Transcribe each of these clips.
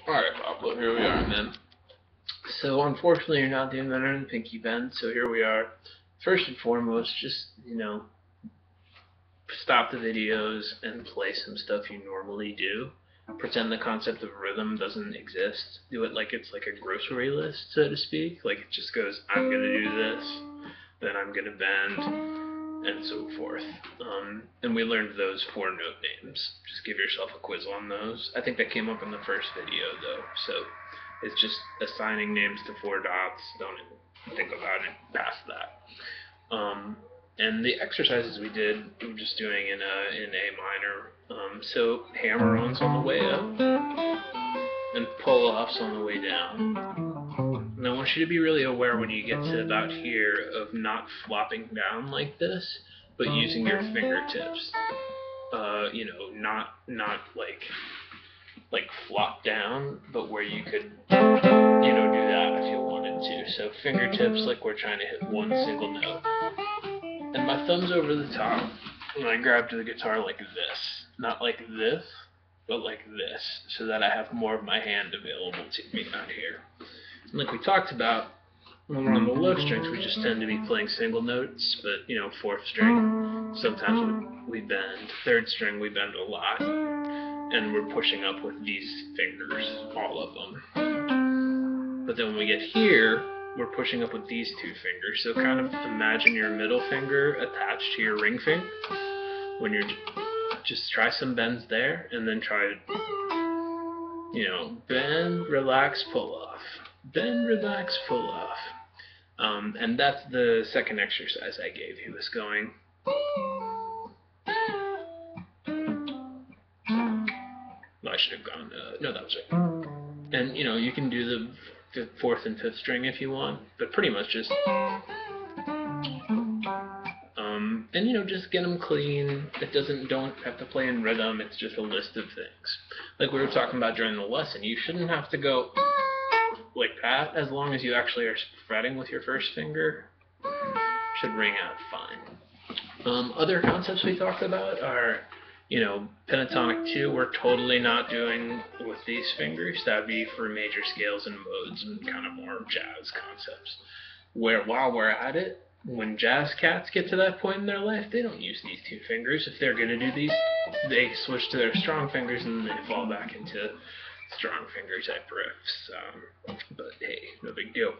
Alright, Pablo, here we are, man. So, unfortunately, you're not doing better than Pinky Bend, so here we are. First and foremost, just, stop the videos and play some stuff you normally do. Pretend the concept of rhythm doesn't exist. Do it like it's like a grocery list, so to speak. Like it just goes, I'm gonna do this, then I'm gonna bend, and so forth. And we learned those 4-note names. Just give yourself a quiz on those. I think that came up in the first video, though, so it's just assigning names to 4 dots. Don't even think about it past that. And the exercises we did, we were just doing in A minor. So hammer-ons on the way up, and pull-offs on the way down. And I want you to be really aware when you get to about here of not flopping down like this, but using your fingertips. Not like flop down, but where you could, do that if you wanted to. So fingertips like we're trying to hit one single note. And my thumb's over the top, and I grabbed the guitar like this. Not like this, but like this, so that I have more of my hand available to me out here. And like we talked about, when we're on the low strings, we just tend to be playing single notes, but, 4th string, sometimes we bend. 3rd string, we bend a lot, and we're pushing up with these fingers, all of them. But then when we get here, we're pushing up with these 2 fingers, so kind of imagine your middle finger attached to your ring finger. When you're just try some bends there, and then try to, bend, relax, pull off. Bend, relax, pull off. And that's the second exercise I gave you, is going. Well, I should have gone, no, that was right. And, you can do the 4th and 5th string if you want, but pretty much just, and just get them clean. Don't have to play in rhythm, it's just a list of things. Like we were talking about during the lesson, you shouldn't have to go like that, as long as you actually are fretting with your 1st finger. Should ring out fine. Other concepts we talked about are, pentatonic 2, we're totally not doing with these fingers. That would be for major scales and modes and kind of more jazz concepts. Where while we're at it, when jazz cats get to that point in their life, they don't use these 2 fingers. If they're going to do these, they switch to their strong fingers and then they fall back into strong finger type riffs. But hey, no big deal.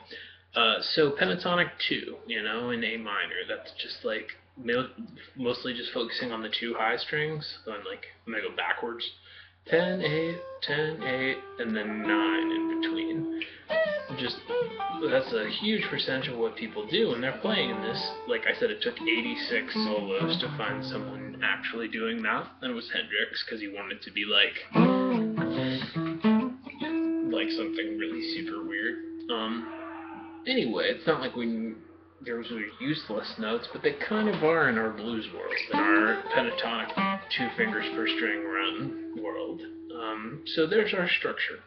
So pentatonic 2, in A minor, that's just like mostly just focusing on the 2 high strings. Going like, I'm going to go backwards. 10, 8, 10, 8, and then 9 in between. That's a huge percentage of what people do when they're playing in this. Like I said, it took 86 solos to find someone actually doing that, and it was Hendrix, because he wanted to be like something really super weird. Anyway, it's not like those are useless notes, but they kind of are in our blues world, in our pentatonic 2 fingers per string run world. So there's our structure.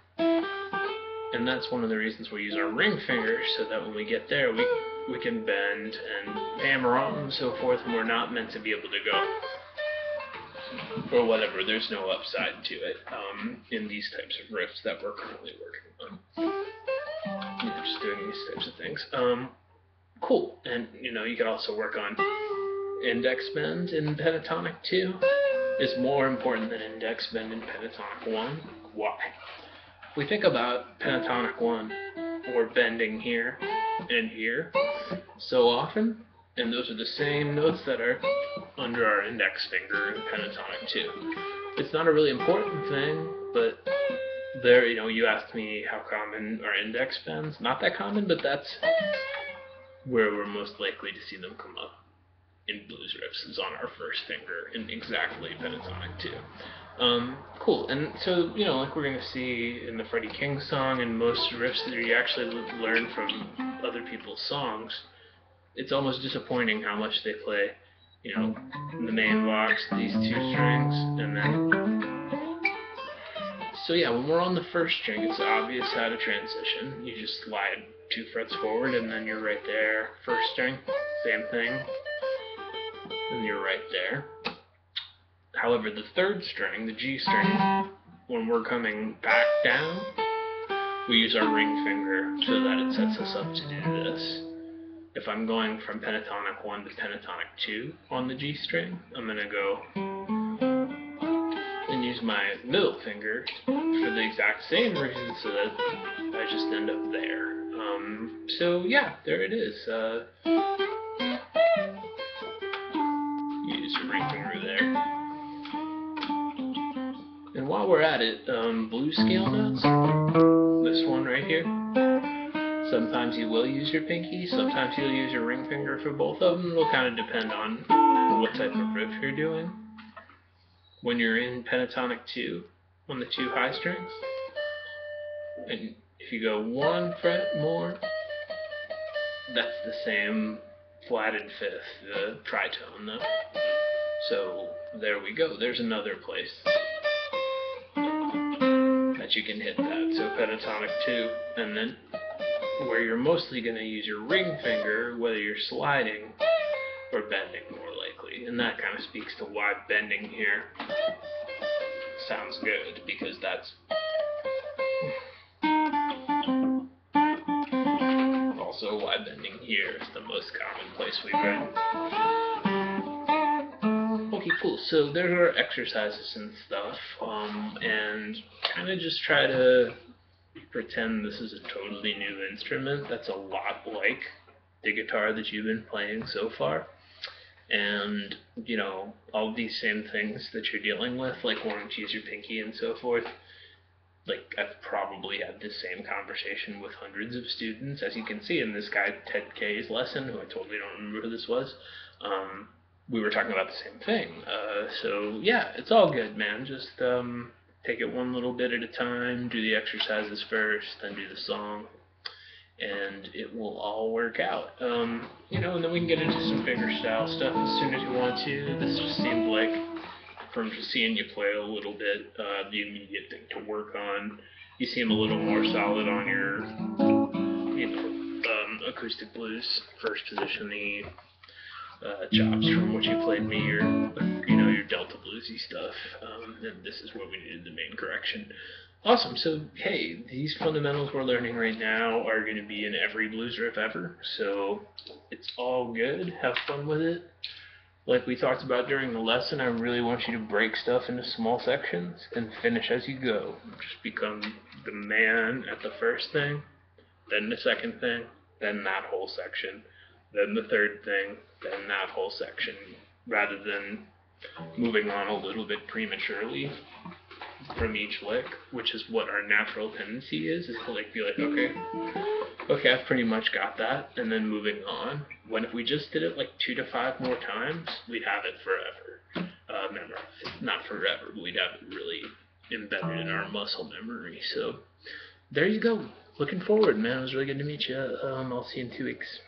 And that's one of the reasons we use our ring fingers, so that when we get there, we can bend and hammer on and so forth, and we're not meant to be able to go, or whatever, there's no upside to it, in these types of riffs that we're currently working on. Just doing these types of things. Cool, and you can also work on index bend in pentatonic 2. Is more important than index bend in pentatonic 1. Why? If we think about pentatonic 1, we're bending here and here so often, and those are the same notes that are under our index finger in pentatonic 2. It's not a really important thing, but there, you asked me how common are index bends. Not that common, but that's where we're most likely to see them come up in blues riffs, is on our 1st finger in exactly pentatonic 2. Cool, and so, like we're going to see in the Freddie King song and most riffs that you actually learn from other people's songs, it's almost disappointing how much they play, the main box, these 2 strings, and then... So yeah, when we're on the 1st string, it's obvious how to transition. You just slide 2 frets forward, and then you're right there. 1st string, same thing, and you're right there. However, the 3rd string, the G string, when we're coming back down, we use our ring finger so that it sets us up to do this. If I'm going from pentatonic 1 to pentatonic 2 on the G string, I'm going to go and use my middle finger for the exact same reason, so that I just end up there. So yeah, there it is. Use your ring finger there. And while we're at it, blues scale notes, this one right here, sometimes you will use your pinky, sometimes you'll use your ring finger for both of them. It'll kind of depend on what type of riff you're doing. When you're in pentatonic 2 on the 2 high strings, and if you go 1 fret more, that's the same flatted 5th, the tritone though. So there we go, there's another place that you can hit that. So pentatonic 2, and then where you're mostly going to use your ring finger, whether you're sliding or bending more likely. And that kind of speaks to why bending here sounds good, because that's also why bending here is the most common place we bend. Okay, cool. So there are exercises and stuff, and kind of just try to pretend this is a totally new instrument that's a lot like the guitar that you've been playing so far. And, you know, all these same things that you're dealing with, like wanting to use your pinky and so forth, like, I've probably had this same conversation with hundreds of students. As you can see in this guy Ted K's lesson, who I totally don't remember who this was, we were talking about the same thing. So, yeah, it's all good, man. Just take it one little bit at a time, do the exercises first, then do the song, and it will all work out. You know, and then we can get into some fingerstyle stuff as soon as you want to. This just seemed like, from just seeing you play a little bit, the immediate thing to work on. You seem a little more solid on your, you know, acoustic blues first position, the chops from what you played me, your, you know, your Delta bluesy stuff, and this is where we needed the main correction. Awesome. So, hey, these fundamentals we're learning right now are going to be in every blues riff ever, so it's all good. Have fun with it. Like we talked about during the lesson, I really want you to break stuff into small sections and finish as you go. Just become the man at the first thing, then the second thing, then that whole section, then the third thing, then that whole section, rather than moving on a little bit prematurely from each lick, which is what our natural tendency is to like be like, okay, I've pretty much got that, and then moving on. When if we just did it like 2 to 5 more times, we'd have it forever memorized. Not forever, but we'd have it really embedded in our muscle memory. So there you go. Looking forward, man. It was really good to meet you. I'll see you in 2 weeks.